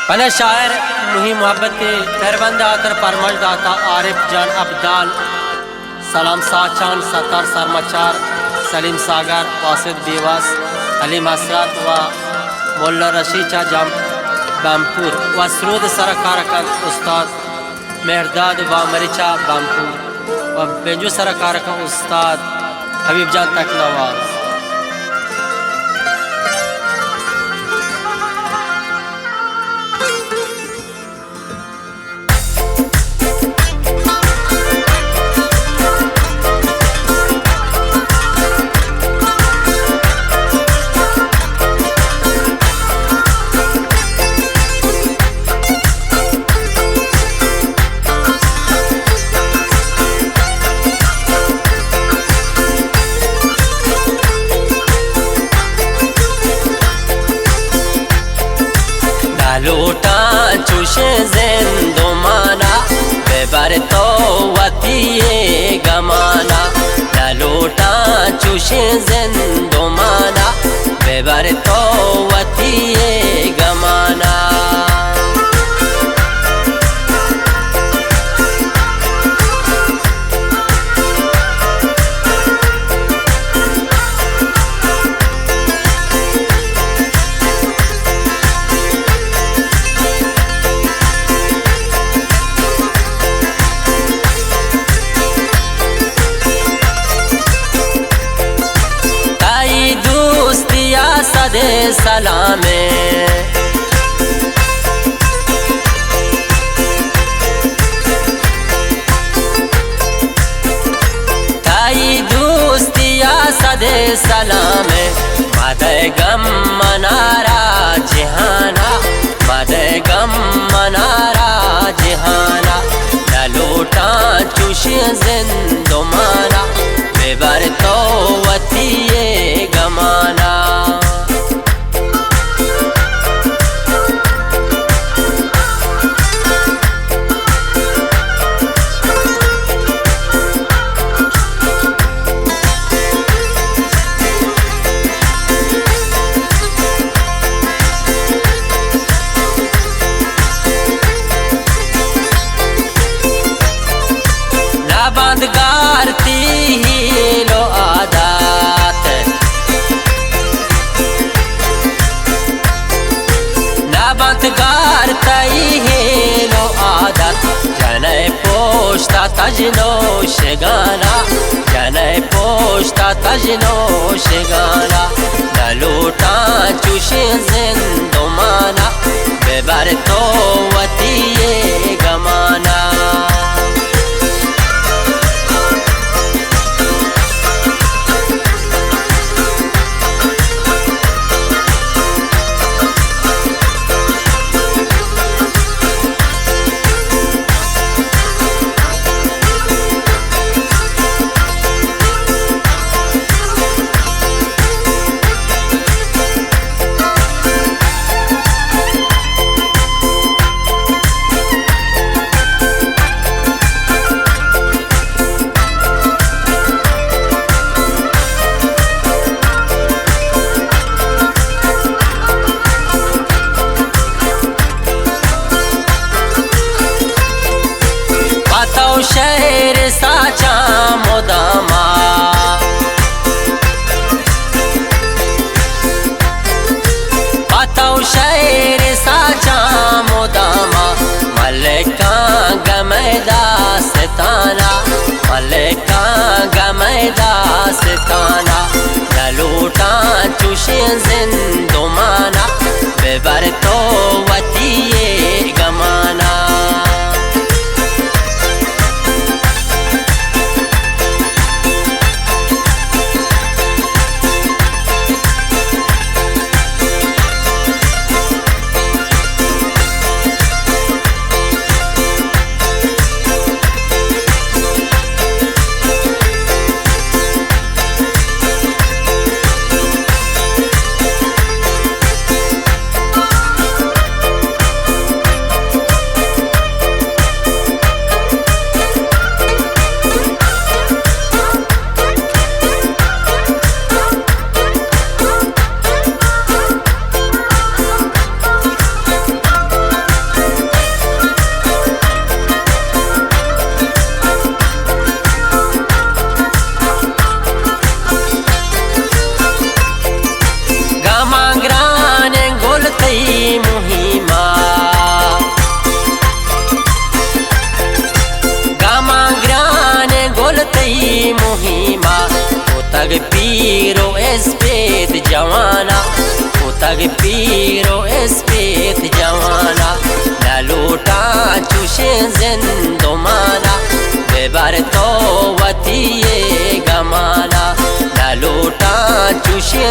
पने शायर मुही मोहब्बत के पैरबंद आतर परमश दाता आरिफ जान अब्दाल सलाम साचान सत्तार सरमचार सलीम सागर वासिद देवास अलीम हसरत व मोल्ला रशीचा जाम बामपुर व सरूद सरकारकन उस्ताद मेहरदाद व मरिचा बामपुर व बेंजू सरकारकन उस्ताद हबीब जान तक नवाज। लोटा चुशे जिंदो माना बेबर तो वतिये गमाना न लोटा चुशे जिंदो माना बेबर तो वतिये गमाना। सदे सलामे ताई दोस्तिया सदे सलामे मदे गम मनारा जिहाना मदे गम मनारा जिहाना न लोटा चुशे जिंदो माना बेबर तो वतिये गमाना। बंदगारती ही लो आदात ना बंदगारती ही लो आदत जने पोष्टा तजनो शिगाना जने पोष्टा तजनो शिगाना न लोटा चुशे जिंदो माना बेबर तो वतिये गमाना।